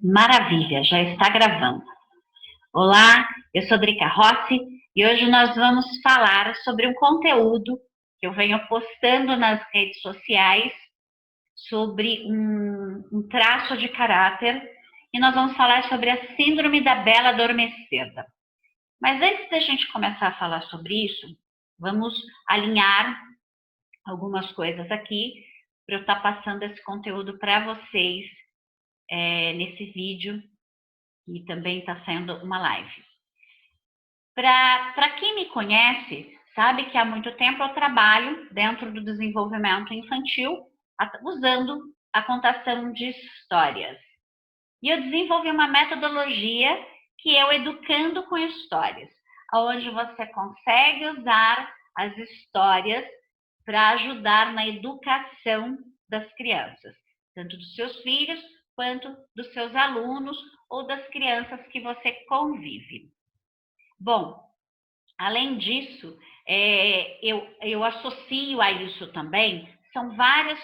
Maravilha, já está gravando. Olá, eu sou Drica Rossi e hoje nós vamos falar sobre um conteúdo que eu venho postando nas redes sociais sobre um traço de caráter e nós vamos falar sobre a Síndrome da Bela Adormecida. Mas antes da gente começar a falar sobre isso, vamos alinhar algumas coisas aqui para eu estar passando esse conteúdo para vocês nesse vídeo e também está saindo uma live. Para quem me conhece, sabe que há muito tempo eu trabalho dentro do desenvolvimento infantil usando a contação de histórias. E eu desenvolvi uma metodologia que é o Educando com Histórias, onde você consegue usar as histórias para ajudar na educação das crianças, tanto dos seus filhos quanto dos seus alunos ou das crianças que você convive. Bom, além disso, eu associo a isso também, são várias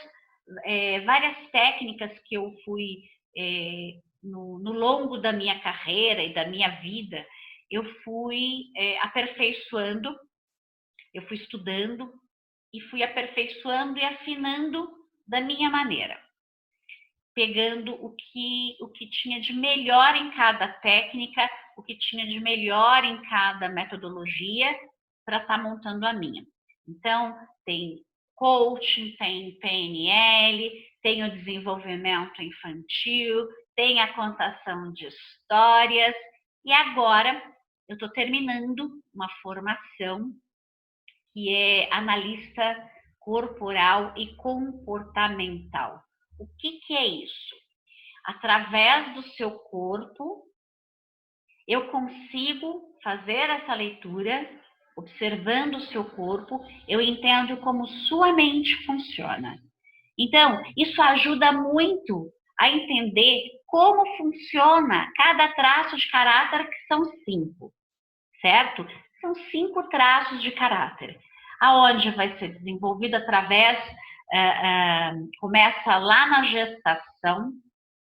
técnicas que eu fui, no longo da minha carreira e da minha vida, eu fui aperfeiçoando, eu fui estudando e fui aperfeiçoando e afinando da minha maneira, pegando o que tinha de melhor em cada técnica, o que tinha de melhor em cada metodologia para estar montando a minha. Então, tem coaching, tem PNL, tem o desenvolvimento infantil, tem a contação de histórias, e agora eu estou terminando uma formação que é analista corporal e comportamental. O que é isso? Através do seu corpo, eu consigo fazer essa leitura, observando o seu corpo, eu entendo como sua mente funciona. Então, isso ajuda muito a entender como funciona cada traço de caráter, que são 5, certo? São 5 traços de caráter, aonde vai ser desenvolvido através, começa lá na gestação,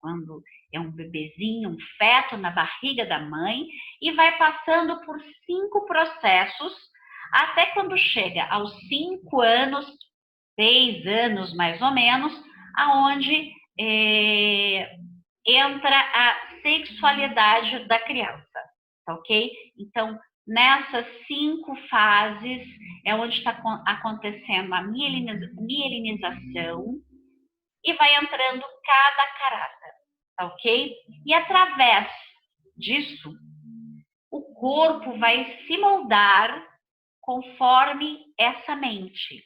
quando é um bebezinho, um feto na barriga da mãe, e vai passando por 5 processos, até quando chega aos 5 anos, 6 anos mais ou menos, aonde entra a sexualidade da criança, tá ok? Então, nessas 5 fases é onde está acontecendo a mielinização e vai entrando cada caráter, tá ok? E através disso, o corpo vai se moldar conforme essa mente,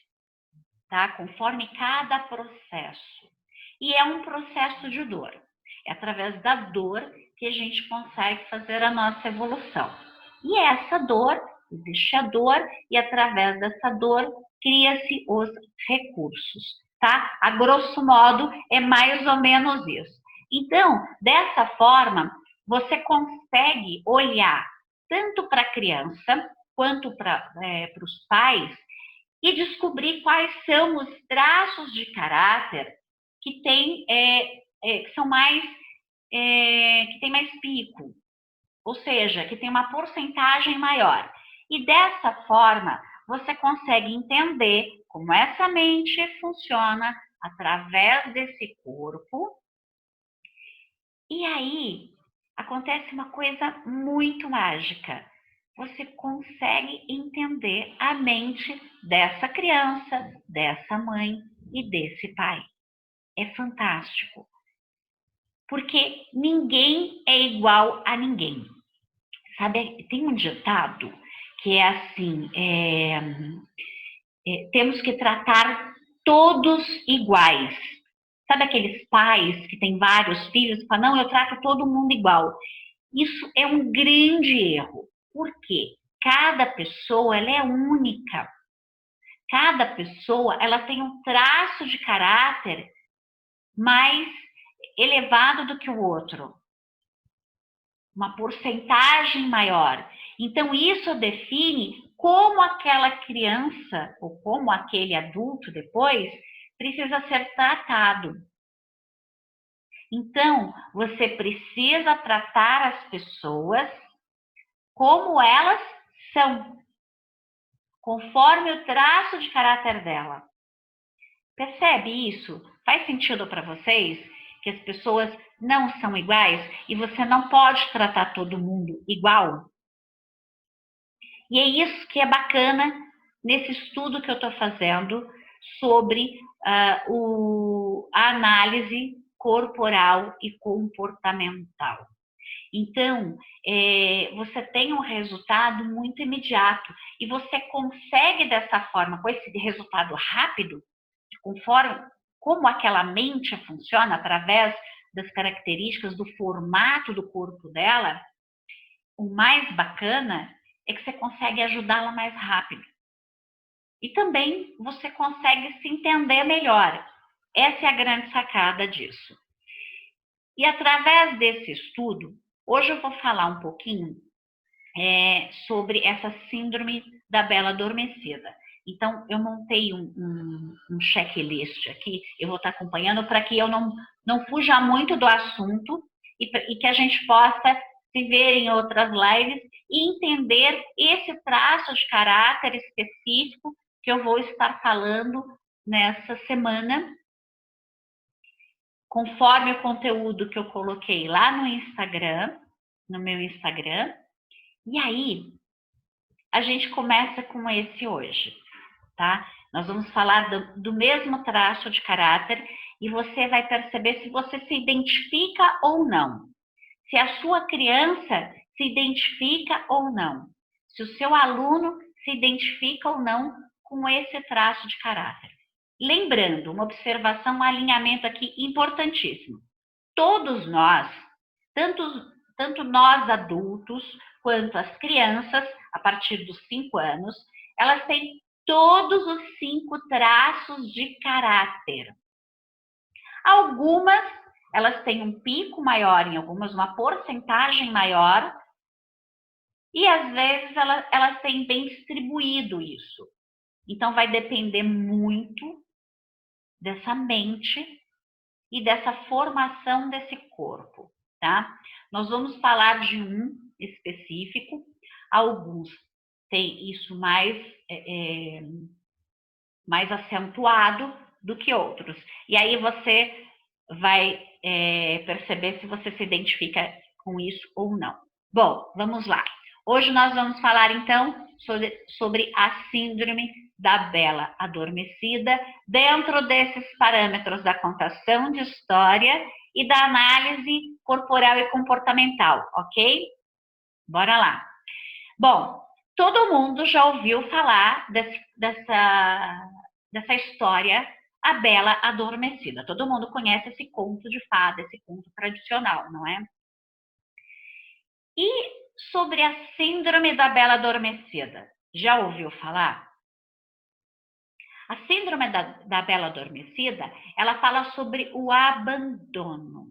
tá? Conforme cada processo. E é um processo de dor. É através da dor que a gente consegue fazer a nossa evolução. E essa dor, existe a dor, e através dessa dor cria-se os recursos, tá? A grosso modo, é mais ou menos isso. Então, dessa forma, você consegue olhar tanto para a criança quanto para os pais e descobrir quais são os traços de caráter que tem, que são mais, que tem mais pico, ou seja, que tem uma porcentagem maior. E dessa forma, você consegue entender como essa mente funciona através desse corpo. E aí, acontece uma coisa muito mágica. Você consegue entender a mente dessa criança, dessa mãe e desse pai. É fantástico. Porque ninguém é igual a ninguém. Sabe, tem um ditado que é assim, temos que tratar todos iguais. Sabe aqueles pais que têm vários filhos e falam, não, eu trato todo mundo igual. Isso é um grande erro. Por quê? Cada pessoa, ela é única. Cada pessoa, ela tem um traço de caráter mais elevado do que o outro. Uma porcentagem maior. Então, isso define como aquela criança, ou como aquele adulto depois, precisa ser tratado. Então, você precisa tratar as pessoas como elas são, conforme o traço de caráter dela. Percebe isso? Faz sentido para vocês que as pessoas não são iguais e você não pode tratar todo mundo igual? E é isso que é bacana nesse estudo que eu estou fazendo sobre a análise corporal e comportamental. Então, você tem um resultado muito imediato e você consegue dessa forma, com esse resultado rápido, conforme como aquela mente funciona através das características do formato do corpo dela, o mais bacana é que você consegue ajudá-la mais rápido. E também você consegue se entender melhor. Essa é a grande sacada disso. E através desse estudo, hoje eu vou falar um pouquinho sobre essa síndrome da bela adormecida. Então, eu montei um checklist aqui, eu vou estar acompanhando para que eu não fuja muito do assunto e que a gente possa se ver em outras lives e entender esse traço de caráter específico que eu vou estar falando nessa semana, conforme o conteúdo que eu coloquei lá no Instagram, no meu Instagram. E aí, a gente começa com esse hoje, tá? Nós vamos falar do mesmo traço de caráter e você vai perceber se você se identifica ou não. Se a sua criança se identifica ou não. Se o seu aluno se identifica ou não com esse traço de caráter. Lembrando, uma observação, um alinhamento aqui importantíssimo. Todos nós, tanto nós adultos quanto as crianças, a partir dos 5 anos, elas têm todos os 5 traços de caráter. Algumas, elas têm um pico maior, em algumas uma porcentagem maior, e às vezes elas têm bem distribuído isso. Então vai depender muito dessa mente e dessa formação desse corpo, tá? Nós vamos falar de um específico, alguns têm isso mais acentuado do que outros. E aí você vai perceber se você se identifica com isso ou não. Bom, vamos lá. Hoje nós vamos falar então sobre a síndrome da bela adormecida dentro desses parâmetros da contação de história e da análise corporal e comportamental, ok? Bora lá. Bom, todo mundo já ouviu falar dessa história, A Bela Adormecida. Todo mundo conhece esse conto de fada, esse conto tradicional, não é? E sobre a síndrome da Bela Adormecida, já ouviu falar? A síndrome da Bela Adormecida, ela fala sobre o abandono.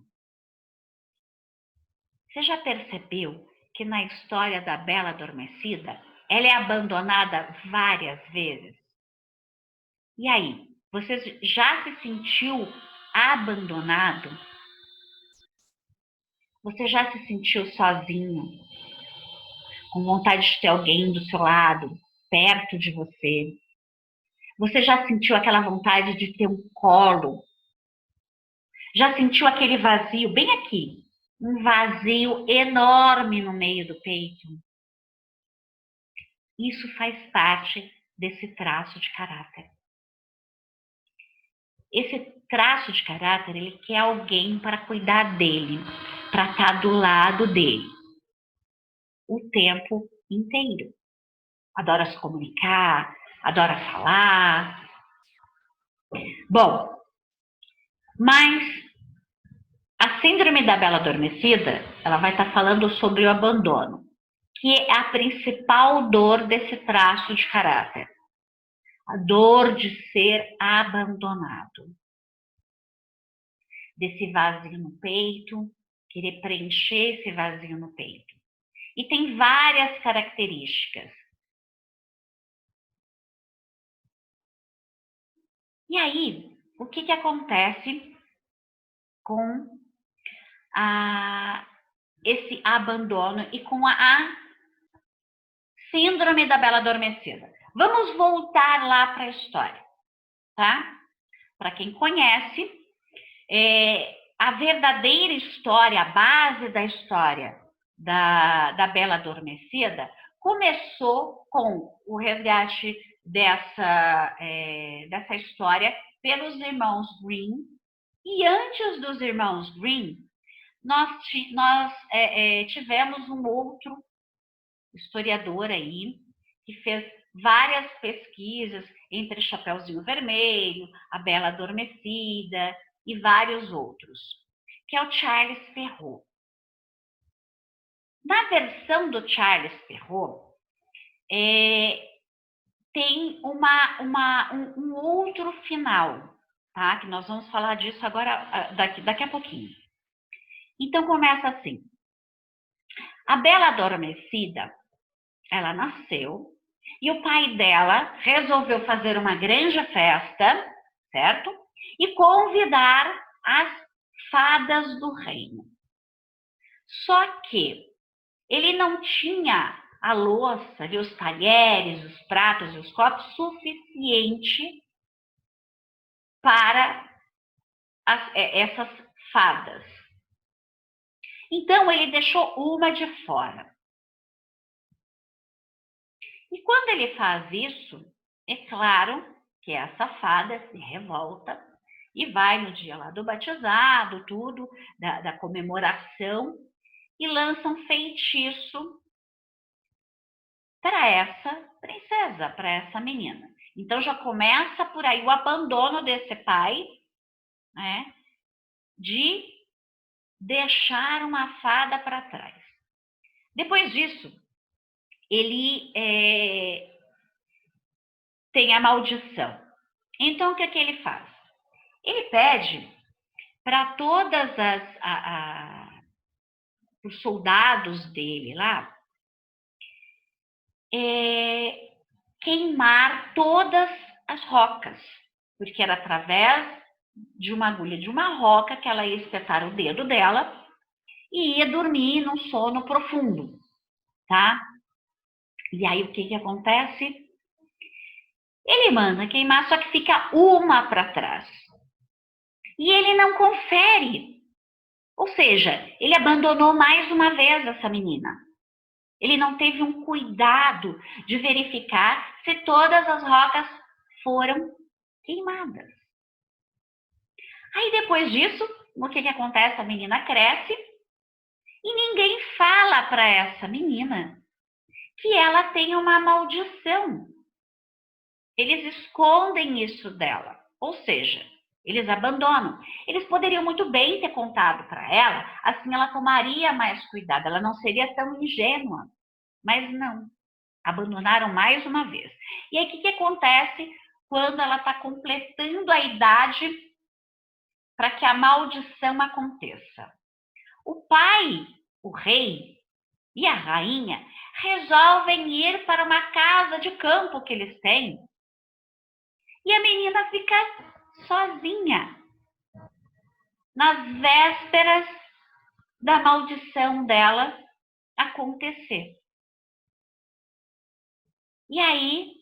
Você já percebeu que na história da Bela Adormecida, ela é abandonada várias vezes? E aí, você já se sentiu abandonado? Você já se sentiu sozinho, com vontade de ter alguém do seu lado, perto de você? Você já sentiu aquela vontade de ter um colo? Já sentiu aquele vazio bem aqui? Um vazio enorme no meio do peito? Isso faz parte desse traço de caráter. Esse traço de caráter, ele quer alguém para cuidar dele, para estar do lado dele o tempo inteiro. Adora se comunicar, adora falar. Bom, mas a síndrome da bela adormecida, ela vai estar falando sobre o abandono, que é a principal dor desse traço de caráter. A dor de ser abandonado. Desse vazio no peito, querer preencher esse vazio no peito. E tem várias características. E aí, o que acontece com esse abandono e com a síndrome da Bela Adormecida. Vamos voltar lá para a história, tá? Para quem conhece, a verdadeira história, a base da história da Bela Adormecida começou com o resgate dessa história pelos irmãos Grimm. E antes dos irmãos Grimm, nós tivemos um outro historiador aí que fez várias pesquisas entre Chapeuzinho Vermelho, A Bela Adormecida e vários outros, que é o Charles Perrault. Na versão do Charles Perrault, tem um outro final, tá? Que nós vamos falar disso agora, daqui a pouquinho. Então, começa assim. A Bela Adormecida, ela nasceu e o pai dela resolveu fazer uma grande festa, certo? E convidar as fadas do reino. Só que ele não tinha a louça, os talheres, os pratos e os copos suficiente para essas fadas. Então, ele deixou uma de fora. E quando ele faz isso, é claro que essa fada se revolta e vai no dia lá do batizado, tudo, da comemoração, e lança um feitiço para essa princesa, para essa menina. Então já começa por aí o abandono desse pai, né, de deixar uma fada para trás. Depois disso, ele tem a maldição. Então o que ele faz? Ele pede para todas os soldados dele lá queimar todas as rocas, porque era através de uma agulha de uma roca que ela ia espetar o dedo dela e ia dormir num sono profundo, tá? E aí o que acontece? Ele manda queimar, só que fica uma para trás. E ele não confere. Ou seja, ele abandonou mais uma vez essa menina. Ele não teve um cuidado de verificar se todas as rocas foram queimadas. Aí depois disso, o que acontece? A menina cresce e ninguém fala para essa menina que ela tem uma maldição. Eles escondem isso dela, ou seja, eles abandonam. Eles poderiam muito bem ter contado para ela, assim ela tomaria mais cuidado, ela não seria tão ingênua. Mas não, abandonaram mais uma vez. E aí o que acontece quando ela está completando a idade para que a maldição aconteça? O pai, o rei e a rainha resolvem ir para uma casa de campo que eles têm. E a menina fica sozinha, nas vésperas da maldição dela acontecer. E aí,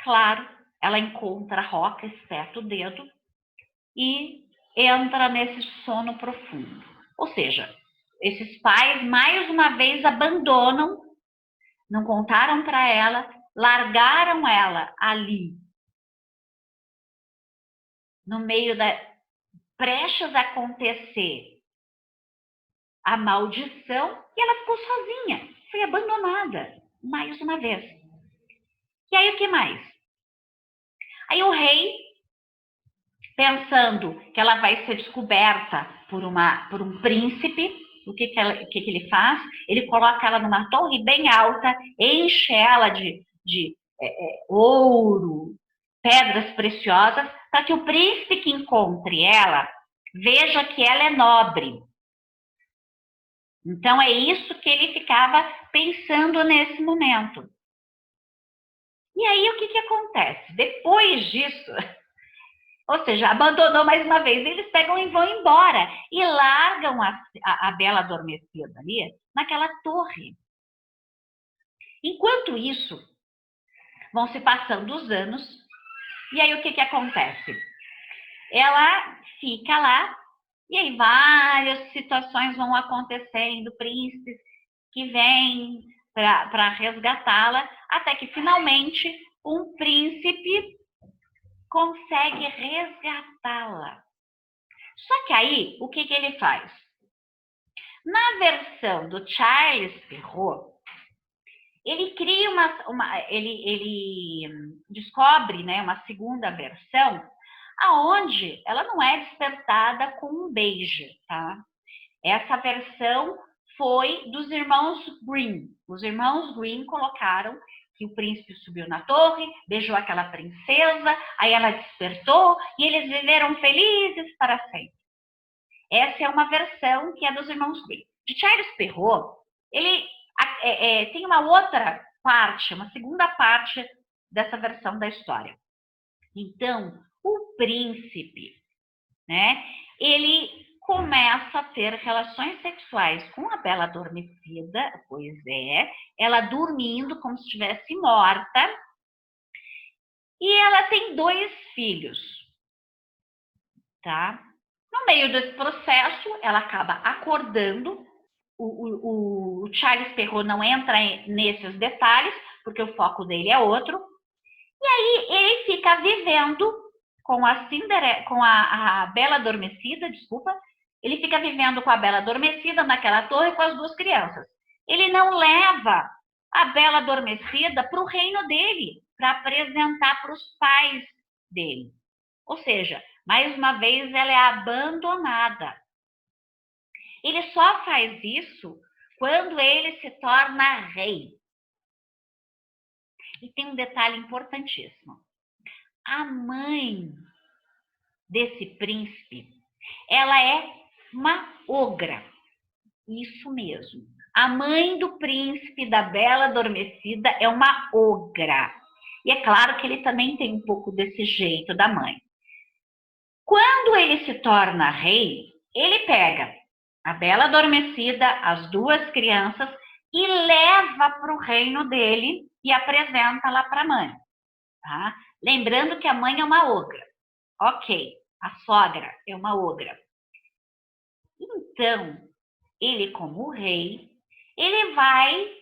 claro, ela encontra a roca, espeta o dedo e entra nesse sono profundo. Ou seja, esses pais, mais uma vez, abandonam, não contaram para ela, largaram ela ali, no meio da prestes a acontecer a maldição, e ela ficou sozinha, foi abandonada, mais uma vez. E aí o que mais? Aí o rei, pensando que ela vai ser descoberta por um príncipe, o que ele faz? Ele coloca ela numa torre bem alta, enche ela de ouro, pedras preciosas, para que o príncipe que encontre ela veja que ela é nobre. Então é isso que ele ficava pensando nesse momento. E aí o que acontece? Depois disso, Ou seja, abandonou mais uma vez. Eles pegam e vão embora e largam a Bela Adormecida ali naquela torre. Enquanto isso, vão se passando os anos, e aí o que acontece? Ela fica lá, e aí várias situações vão acontecendo, príncipes que vêm para resgatá-la, até que finalmente um príncipe consegue resgatá-la. Só que aí, o que ele faz? Na versão do Charles Perrault, ele cria ele descobre, né, uma segunda versão, aonde ela não é despertada com um beijo, tá? Essa versão foi dos irmãos Grimm. Os irmãos Grimm colocaram que o príncipe subiu na torre, beijou aquela princesa, aí ela despertou e eles viveram felizes para sempre. Essa é uma versão que é dos irmãos Grimm. De Charles Perrault, ele tem uma outra parte, uma segunda parte dessa versão da história. Então, o príncipe, né, ele começa a ter relações sexuais com a Bela Adormecida, pois é, ela dormindo como se estivesse morta, e ela tem 2 filhos, tá? No meio desse processo, ela acaba acordando. O Charles Perrault não entra nesses detalhes, porque o foco dele é outro. E aí ele fica vivendo com a Bela Adormecida, desculpa. Ele fica vivendo com a Bela Adormecida naquela torre com as 2 crianças. Ele não leva a Bela Adormecida para o reino dele, para apresentar para os pais dele. Ou seja, mais uma vez ela é abandonada. Ele só faz isso quando ele se torna rei. E tem um detalhe importantíssimo. A mãe desse príncipe, ela é uma ogra. Isso mesmo. A mãe do príncipe da Bela Adormecida é uma ogra. E é claro que ele também tem um pouco desse jeito da mãe. Quando ele se torna rei, ele pega a Bela Adormecida, as 2 crianças, e leva para o reino dele e apresenta lá para a mãe. Tá? Lembrando que a mãe é uma ogra. Ok, a sogra é uma ogra. Então, ele como rei, ele vai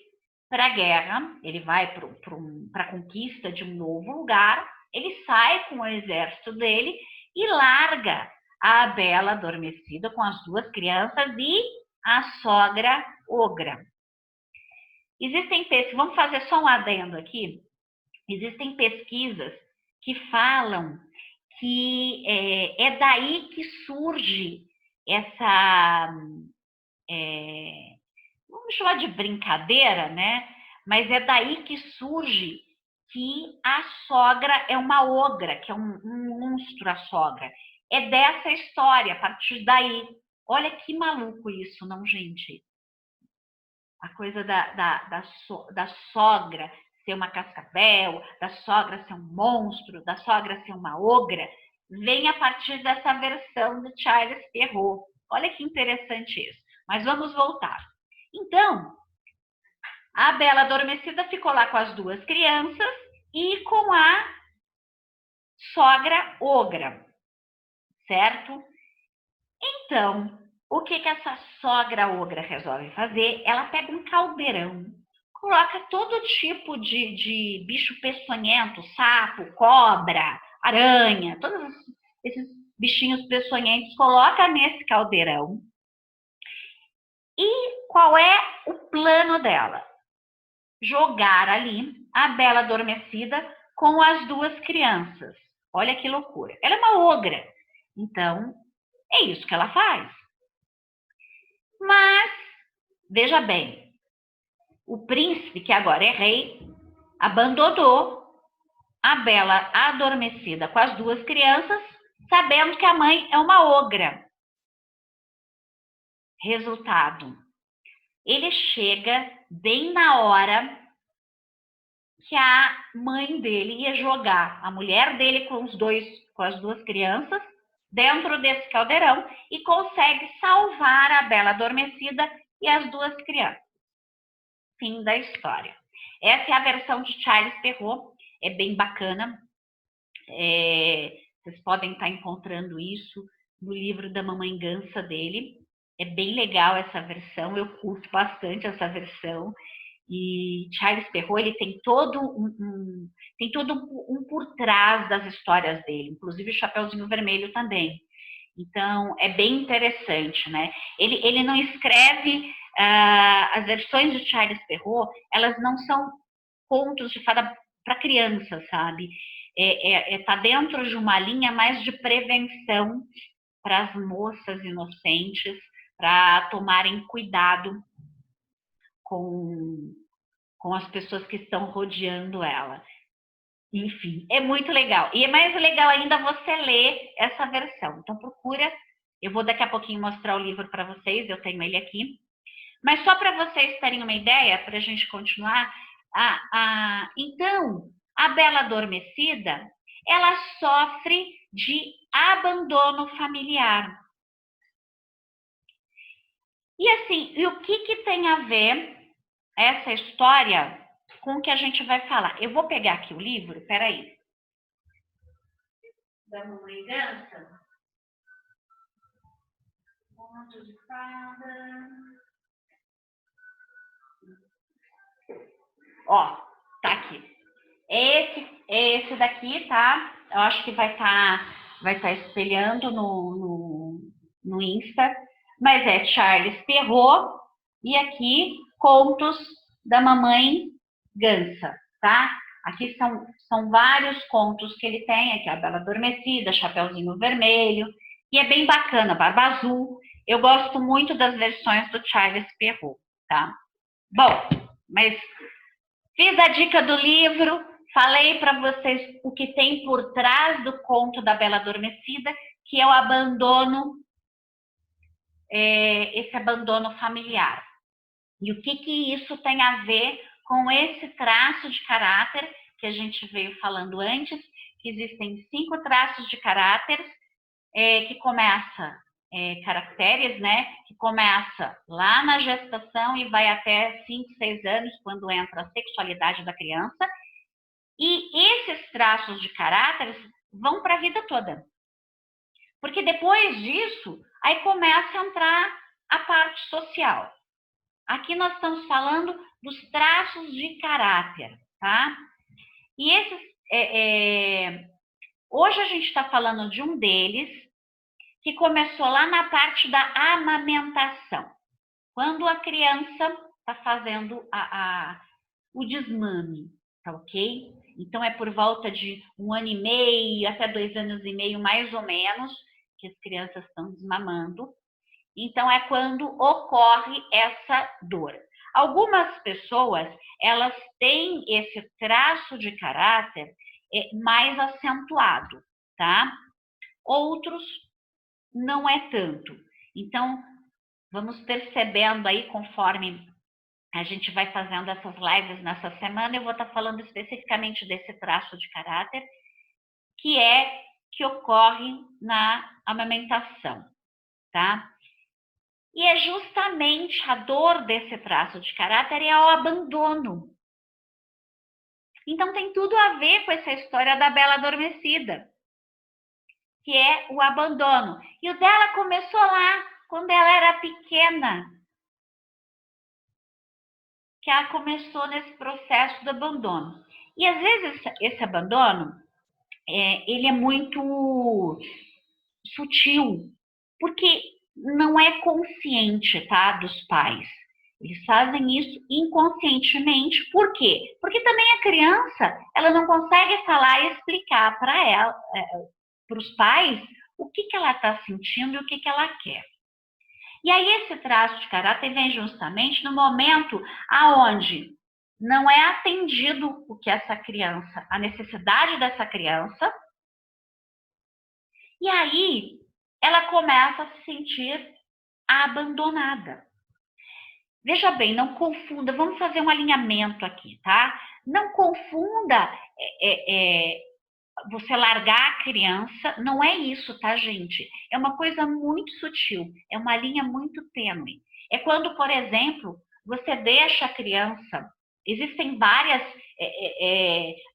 para a guerra, ele vai para a conquista de um novo lugar, ele sai com o exército dele e larga a Bela Adormecida com as 2 crianças e a sogra ogra. Existem pesquisas, vamos fazer só um adendo aqui, existem pesquisas que falam que é daí que surge essa, vamos chamar de brincadeira, né? Mas é daí que surge que a sogra é uma ogra, que é um monstro a sogra. É dessa história, a partir daí. Olha que maluco isso, não, gente? A coisa da sogra ser uma cascavel, da sogra ser um monstro, da sogra ser uma ogra, vem a partir dessa versão do Charles Perrault. Olha que interessante isso. Mas vamos voltar. Então, a Bela Adormecida ficou lá com as 2 crianças e com a sogra ogra, certo? Então, o que essa sogra ogra resolve fazer? Ela pega um caldeirão, coloca todo tipo de bicho peçonhento, sapo, cobra, aranha, todos esses bichinhos peçonhentos, coloca nesse caldeirão. E qual é o plano dela? Jogar ali a Bela Adormecida com as 2 crianças. Olha que loucura. Ela é uma ogra. Então, é isso que ela faz. Mas, veja bem, o príncipe, que agora é rei, abandonou a Bela Adormecida com as 2 crianças, sabendo que a mãe é uma ogra. Resultado, ele chega bem na hora que a mãe dele ia jogar a mulher dele com as duas crianças dentro desse caldeirão e consegue salvar a Bela Adormecida e as duas crianças. Fim da história. Essa é a versão de Charles Perrault, é bem bacana. Vocês podem estar encontrando isso no livro da Mamãe Gansa dele. É bem legal essa versão, eu curto bastante essa versão. E Charles Perrault, ele tem todo um por trás das histórias dele, inclusive o Chapeuzinho Vermelho também. Então, é bem interessante, né? Ele não escreve... as versões de Charles Perrault, elas não são contos de fada para criança, sabe? Tá dentro de uma linha mais de prevenção para as moças inocentes, para tomarem cuidado com as pessoas que estão rodeando ela. Enfim, é muito legal. E é mais legal ainda você ler essa versão. Então procura, eu vou daqui a pouquinho mostrar o livro para vocês, eu tenho ele aqui. Mas só para vocês terem uma ideia, para a gente continuar, então, a Bela Adormecida, ela sofre de abandono familiar. E assim, e o que tem a ver essa história com o que a gente vai falar? Eu vou pegar aqui o livro, peraí. Da Mamãe Gansa. Conto de fada. Ó, tá aqui. Esse daqui, tá? Eu acho que vai tá espelhando no Insta. Mas é Charles Perrault e aqui Contos da Mamãe Gansa, tá? Aqui são vários contos que ele tem, aqui a Bela Adormecida, Chapeuzinho Vermelho, e é bem bacana, Barba Azul. Eu gosto muito das versões do Charles Perrault, tá? Bom, mas fiz a dica do livro, falei para vocês o que tem por trás do conto da Bela Adormecida, que é o abandono, esse abandono familiar. E o que isso tem a ver com esse traço de caráter que a gente veio falando antes, que existem 5 traços de caráter, que começa, caracteres, né? Que começa lá na gestação e vai até 5, 6 anos, quando entra a sexualidade da criança. E esses traços de caráter vão para a vida toda. Porque depois disso, aí começa a entrar a parte social. Aqui nós estamos falando dos traços de caráter, tá? E esses, hoje a gente está falando de um deles, que começou lá na parte da amamentação. Quando a criança está fazendo o desmame, tá ok? Então é por volta de 1 ano e meio até 2 anos e meio, mais ou menos, que as crianças estão desmamando. Então é quando ocorre essa dor. Algumas pessoas, elas têm esse traço de caráter mais acentuado, tá? Outros não é tanto. Então, vamos percebendo aí, conforme a gente vai fazendo essas lives nessa semana, eu vou estar falando especificamente desse traço de caráter, que ocorre na amamentação, tá? E é justamente a dor desse traço de caráter é o abandono. Então tem tudo a ver com essa história da Bela Adormecida, que é o abandono. E o dela começou lá, quando ela era pequena, que ela começou nesse processo do abandono. E às vezes esse abandono, ele é muito sutil, porque não é consciente, tá, dos pais. Eles fazem isso inconscientemente. Por quê? Porque também a criança, ela não consegue falar e explicar para ela, para os pais, o que ela está sentindo e o que ela quer. E aí esse traço de caráter vem justamente no momento aonde não é atendido o que essa criança, a necessidade dessa criança, e aí ela começa a se sentir abandonada. Veja bem, não confunda, vamos fazer um alinhamento aqui, tá? Não confunda você largar a criança, não é isso, tá, gente? É uma coisa muito sutil, é uma linha muito tênue. É quando, por exemplo, você deixa a criança, existem várias,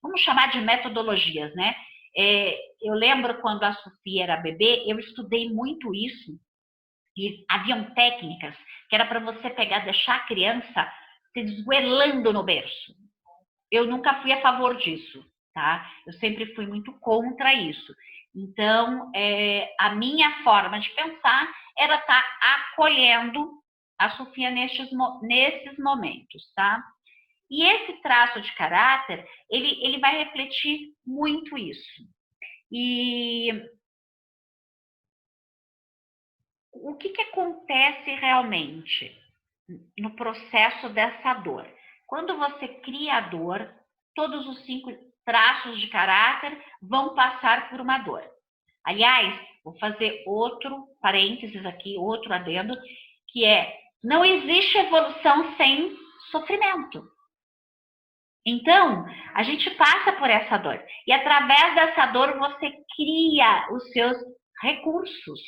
vamos chamar de metodologias, né? Eu lembro quando a Sofia era bebê, eu estudei muito isso, e haviam técnicas que era para você pegar, deixar a criança se esguelando no berço. Eu nunca fui a favor disso, tá? Eu sempre fui muito contra isso. Então, a minha forma de pensar era estar acolhendo a Sofia nesses momentos, tá? E esse traço de caráter, ele vai refletir muito isso. E o que acontece realmente no processo dessa dor? Quando você cria a dor, todos os 5 traços de caráter vão passar por uma dor. Aliás, vou fazer outro parênteses aqui, outro adendo, que não existe evolução sem sofrimento. Então, a gente passa por essa dor. E através dessa dor, você cria os seus recursos.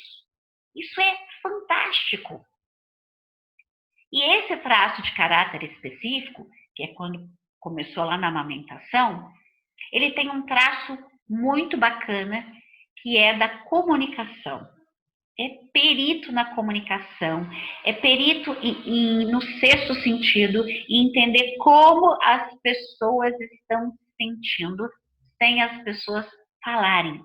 Isso é fantástico. E esse traço de caráter específico, que é quando começou lá na amamentação, ele tem um traço muito bacana, que é da comunicação. É perito na comunicação, é perito no sexto sentido, e entender como as pessoas estão se sentindo sem as pessoas falarem.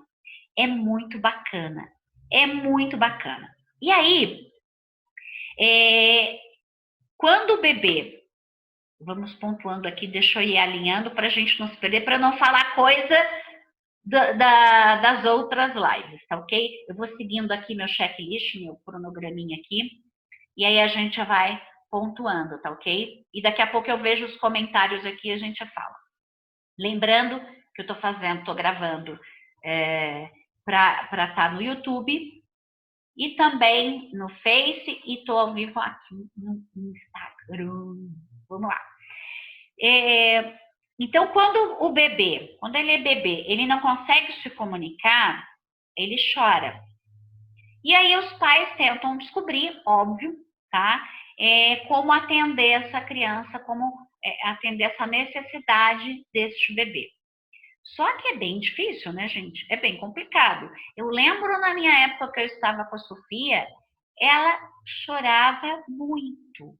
É muito bacana, é muito bacana. E aí, quando o bebê, vamos pontuando aqui, deixa eu ir alinhando para a gente não se perder, para não falar coisa das outras lives, tá ok? Eu vou seguindo aqui meu checklist, meu cronograminha aqui, e aí a gente vai pontuando, tá ok? E daqui a pouco eu vejo os comentários aqui e a gente fala. Lembrando que eu estou gravando para estar no YouTube e também no Face e estou ao vivo aqui no Instagram. Vamos lá. Então, quando ele é bebê, ele não consegue se comunicar, ele chora. E aí os pais tentam descobrir, óbvio, tá? Como atender essa criança, como atender essa necessidade deste bebê. Só que é bem difícil, né, gente? É bem complicado. Eu lembro na minha época que eu estava com a Sofia, ela chorava muito,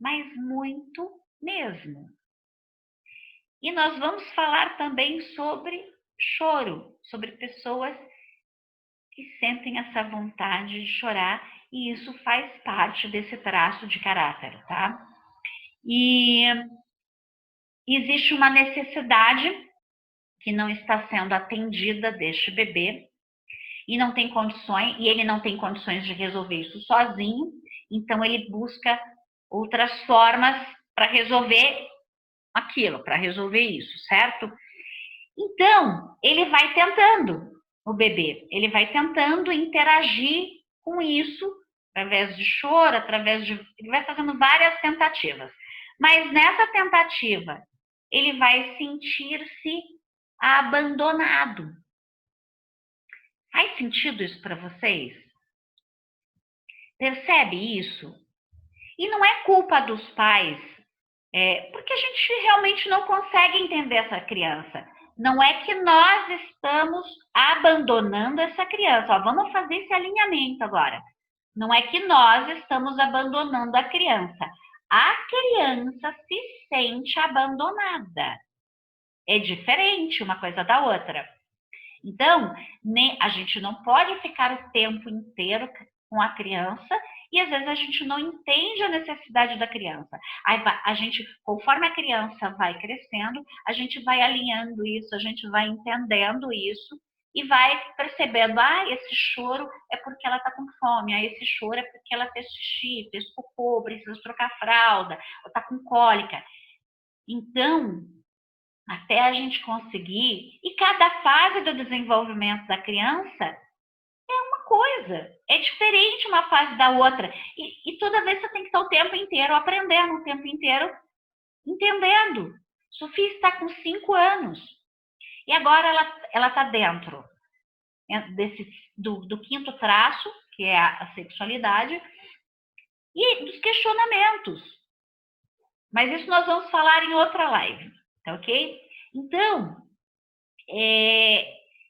mas muito mesmo. E nós vamos falar também sobre choro, sobre pessoas que sentem essa vontade de chorar, e isso faz parte desse traço de caráter, tá? E existe uma necessidade que não está sendo atendida deste bebê, e não tem condições, e ele não tem condições de resolver isso sozinho, então ele busca outras formas para resolver aquilo, para resolver isso, certo? Então, ele vai tentando, o bebê, ele vai tentando interagir com isso, através de choro, ele vai fazendo várias tentativas. Mas nessa tentativa, ele vai sentir-se abandonado. Faz sentido isso para vocês? Percebe isso? E não é culpa dos pais, porque a gente realmente não consegue entender essa criança. Não é que nós estamos abandonando essa criança. Ó, vamos fazer esse alinhamento agora. Não é que nós estamos abandonando a criança. A criança se sente abandonada. É diferente uma coisa da outra. Então, a gente não pode ficar o tempo inteiro com a criança e às vezes a gente não entende a necessidade da criança. Aí a gente, conforme a criança vai crescendo, a gente vai alinhando isso, a gente vai entendendo isso e vai percebendo, esse choro é porque ela está com fome, esse choro é porque ela fez xixi, fez cocô, precisa trocar fralda, ou está com cólica. Então, até a gente conseguir, e cada fase do desenvolvimento da criança é uma coisa, é diferente uma fase da outra. E toda vez você tem que estar o tempo inteiro aprendendo, o tempo inteiro entendendo. Sofia está com 5 anos. E agora ela está dentro do quinto traço, que é a sexualidade, e dos questionamentos. Mas isso nós vamos falar em outra live, tá ok? Então,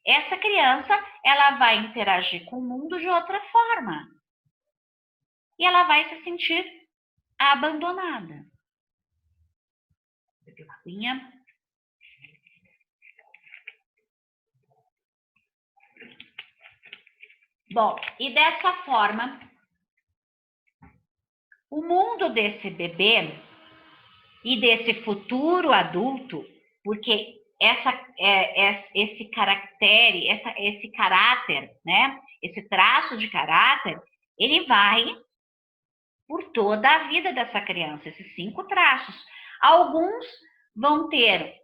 essa criança, ela vai interagir com o mundo de outra forma. E ela vai se sentir abandonada. Vou beber uma aguinha. Bom, e dessa forma, o mundo desse bebê e desse futuro adulto, porque esse caráter, né? Esse traço de caráter, ele vai por toda a vida dessa criança, esses 5 traços. Alguns vão ter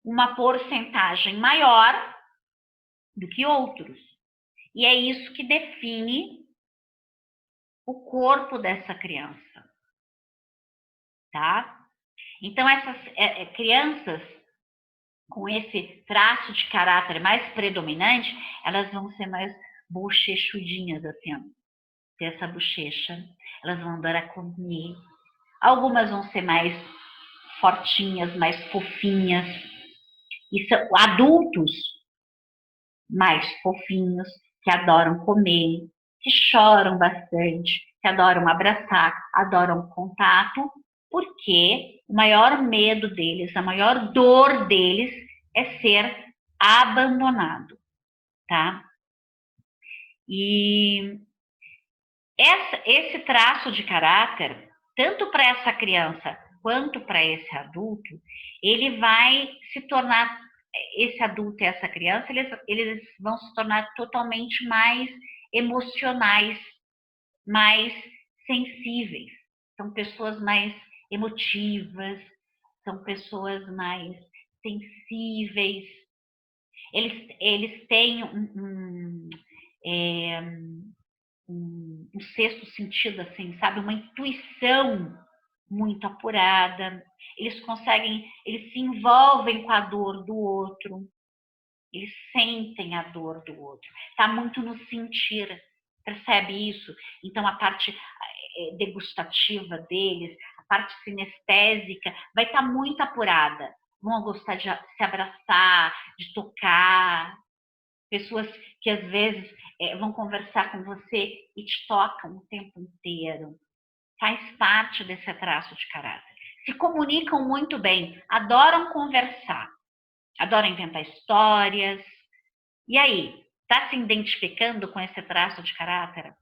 uma porcentagem maior do que outros. E é isso que define o corpo dessa criança, tá? Então, essas crianças com esse traço de caráter mais predominante, elas vão ser mais bochechudinhas, assim, ó. Ter essa bochecha. Elas vão adorar comer. Algumas vão ser mais fortinhas, mais fofinhas. E são adultos mais fofinhos, que adoram comer, que choram bastante, que adoram abraçar, adoram contato, porque o maior medo deles, a maior dor deles é ser abandonado, tá? E esse traço de caráter, tanto para essa criança quanto para esse adulto, ele vai se tornar, esse adulto e essa criança, eles vão se tornar totalmente mais emocionais, mais sensíveis. São pessoas mais emotivas, são pessoas mais sensíveis. Eles têm um sexto sentido, assim, sabe? Uma intuição muito apurada. Eles se envolvem com a dor do outro. Eles sentem a dor do outro. Está muito no sentir. Percebe isso? Então, a parte degustativa deles, a parte sinestésica, vai estar muito apurada. Vão gostar de se abraçar, de tocar. Pessoas que, às vezes, vão conversar com você e te tocam o tempo inteiro. Faz parte desse traço de caráter. Se comunicam muito bem, adoram conversar, adoram inventar histórias. E aí, está se identificando com esse traço de caráter?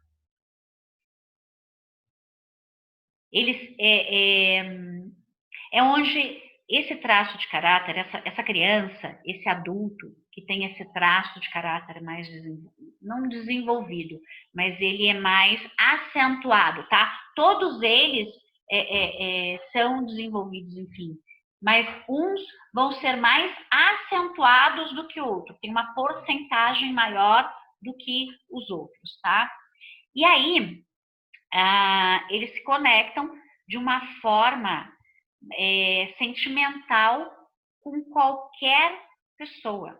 Eles é onde esse traço de caráter, essa criança, esse adulto que tem esse traço de caráter mais não desenvolvido, mas ele é mais acentuado, tá? Todos eles são desenvolvidos, enfim, mas uns vão ser mais acentuados do que outros, tem uma porcentagem maior do que os outros, tá? E aí, eles se conectam de uma forma sentimental com qualquer pessoa.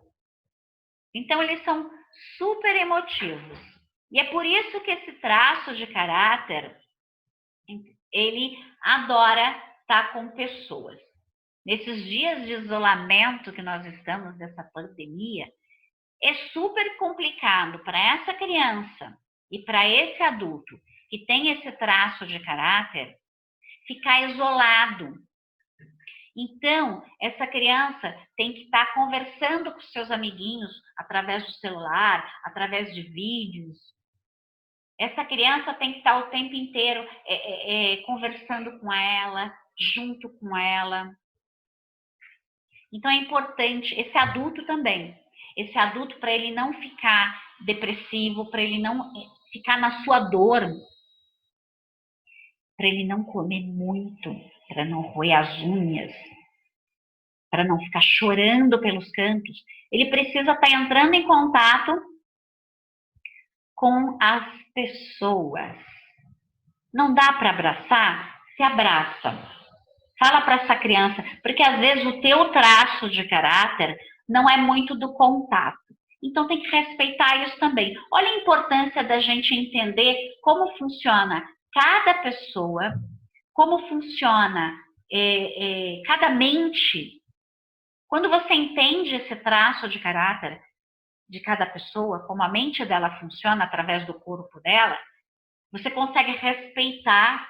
Então, eles são super emotivos. E é por isso que esse traço de caráter, ele adora estar com pessoas. Nesses dias de isolamento que nós estamos, dessa pandemia, é super complicado para essa criança e para esse adulto que tem esse traço de caráter ficar isolado. Então, essa criança tem que estar conversando com seus amiguinhos através do celular, através de vídeos. Essa criança tem que estar o tempo inteiro conversando com ela, junto com ela. Então, é importante, esse adulto também, esse adulto, para ele não ficar depressivo, para ele não ficar na sua dor, para ele não comer muito, para não roer as unhas, para não ficar chorando pelos cantos, ele precisa estar entrando em contato com as pessoas. Não dá para abraçar? Se abraça. Fala para essa criança, porque às vezes o teu traço de caráter não é muito do contato. Então tem que respeitar isso também. Olha a importância da gente entender como funciona cada pessoa, como funciona cada mente. Quando você entende esse traço de caráter de cada pessoa, como a mente dela funciona através do corpo dela, você consegue respeitar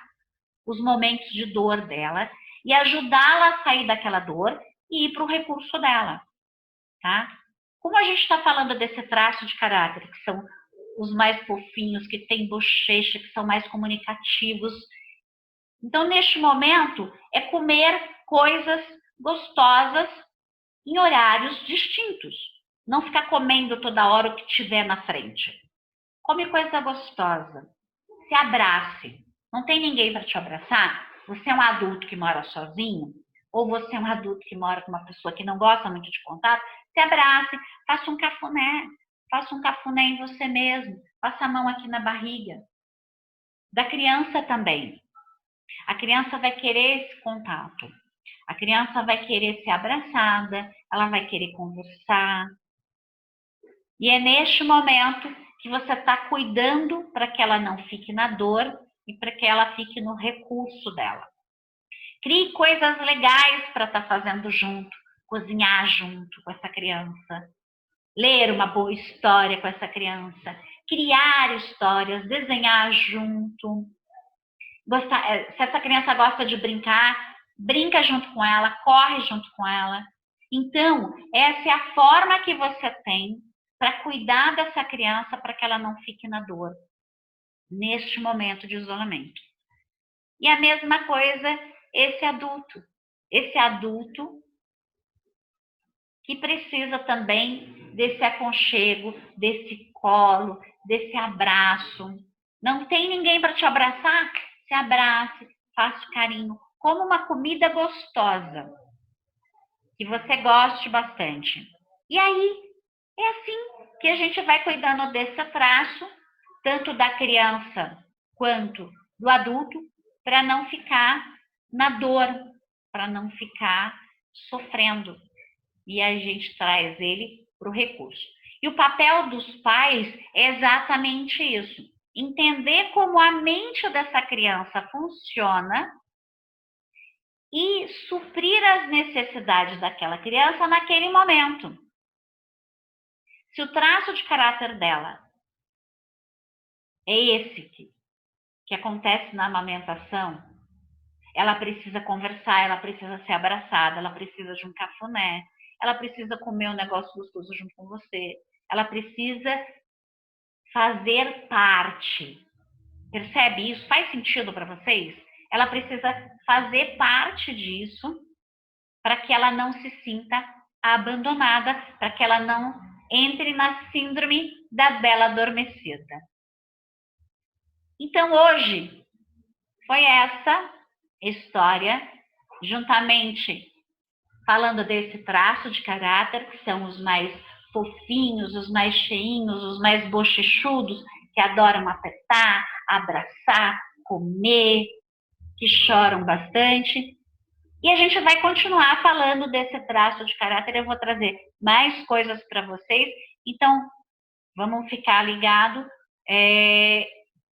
os momentos de dor dela e ajudá-la a sair daquela dor e ir para o recurso dela, tá? Como a gente está falando desse traço de caráter, que são os mais fofinhos, que têm bochecha, que são mais comunicativos. Então, neste momento, é comer coisas gostosas em horários distintos. Não ficar comendo toda hora o que tiver na frente. Come coisa gostosa. Se abrace. Não tem ninguém para te abraçar? Você é um adulto que mora sozinho? Ou você é um adulto que mora com uma pessoa que não gosta muito de contato? Se abrace, faça um cafuné. Faça um cafuné em você mesmo. Passa a mão aqui na barriga. Da criança também. A criança vai querer esse contato. A criança vai querer ser abraçada, ela vai querer conversar. E é neste momento que você está cuidando para que ela não fique na dor e para que ela fique no recurso dela. Crie coisas legais para estar fazendo junto, cozinhar junto com essa criança, ler uma boa história com essa criança, criar histórias, desenhar junto. Se essa criança gosta de brincar, brinca junto com ela, corre junto com ela. Então, essa é a forma que você tem para cuidar dessa criança para que ela não fique na dor neste momento de isolamento. E a mesma coisa esse adulto que precisa também desse aconchego, desse colo, desse abraço. Não tem ninguém para te abraçar? Se abrace, faça carinho, como uma comida gostosa, que você goste bastante. E aí, é assim que a gente vai cuidando desse traço, tanto da criança quanto do adulto, para não ficar na dor, para não ficar sofrendo. E a gente traz ele para o recurso. E o papel dos pais é exatamente isso. Entender como a mente dessa criança funciona e suprir as necessidades daquela criança naquele momento. Se o traço de caráter dela é esse que acontece na amamentação, ela precisa conversar, ela precisa ser abraçada, ela precisa de um cafuné, ela precisa comer um negócio gostoso junto com você, ela precisa fazer parte. Percebe isso? Faz sentido para vocês? Ela precisa fazer parte disso para que ela não se sinta abandonada, para que ela não entre na síndrome da bela adormecida. Então, hoje, foi essa história, juntamente falando desse traço de caráter, que são os mais fofinhos, os mais cheinhos, os mais bochechudos, que adoram apertar, abraçar, comer, que choram bastante. E a gente vai continuar falando desse traço de caráter. Eu vou trazer mais coisas para vocês. Então, vamos ficar ligados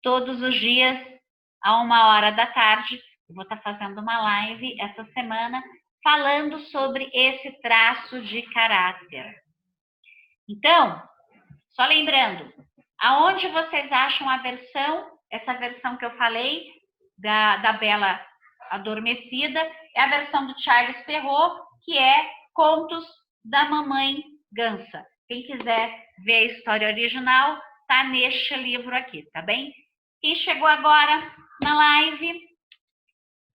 todos os dias, a 13h. Eu vou estar fazendo uma live essa semana falando sobre esse traço de caráter. Então, só lembrando, aonde vocês acham essa versão que eu falei, da Bela Adormecida, é a versão do Charles Perrault, que é Contos da Mamãe Gansa. Quem quiser ver a história original, tá neste livro aqui, tá bem? Quem chegou agora na live,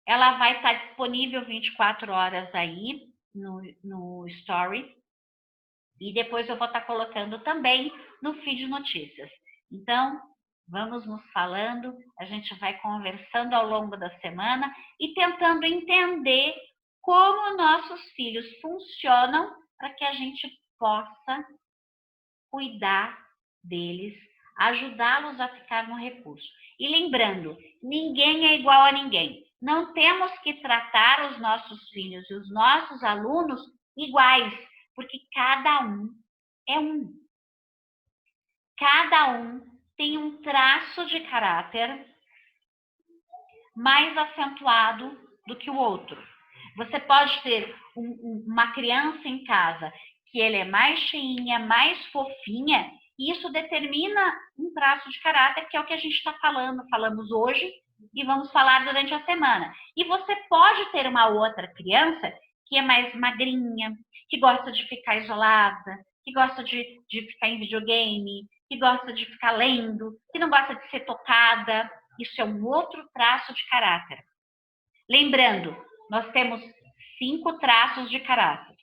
ela vai estar disponível 24 horas aí no Story. E depois eu vou estar colocando também no feed notícias. Então, vamos nos falando, a gente vai conversando ao longo da semana e tentando entender como nossos filhos funcionam para que a gente possa cuidar deles ajudá-los a ficar no recurso. E lembrando, ninguém é igual a ninguém. Não temos que tratar os nossos filhos e os nossos alunos iguais, porque cada um é um. Cada um tem um traço de caráter mais acentuado do que o outro. Você pode ter uma criança em casa que ele é mais cheinha, mais fofinha, e isso determina um traço de caráter, que é o que a gente está falamos hoje e vamos falar durante a semana. E você pode ter uma outra criança que é mais magrinha, que gosta de ficar isolada, que gosta de ficar em videogame, que gosta de ficar lendo, que não gosta de ser tocada. Isso é um outro traço de caráter. Lembrando, nós temos 5 traços de caráter.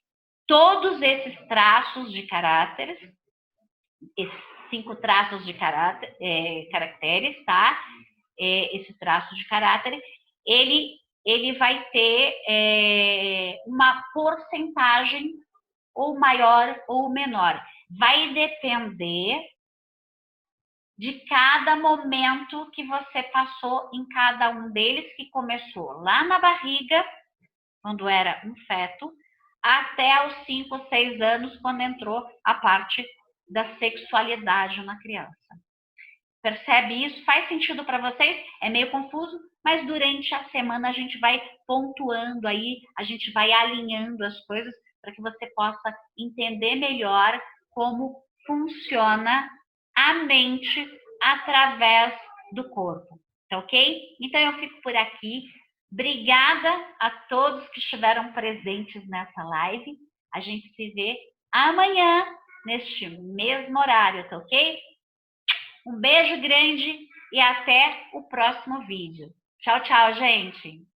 Todos esses traços de caráter, esses 5 traços de caráter, caracteres, tá? Esse traço de caráter, ele vai ter uma porcentagem ou maior ou menor. Vai depender de cada momento que você passou em cada um deles, que começou lá na barriga, quando era um feto, até os 5, 6 anos, quando entrou a parte da sexualidade na criança. Percebe isso? Faz sentido para vocês? É meio confuso, mas durante a semana a gente vai pontuando aí, a gente vai alinhando as coisas para que você possa entender melhor como funciona a mente através do corpo, tá ok? Então eu fico por aqui. Obrigada a todos que estiveram presentes nessa live. A gente se vê amanhã, neste mesmo horário, tá ok? Um beijo grande e até o próximo vídeo. Tchau, tchau, gente!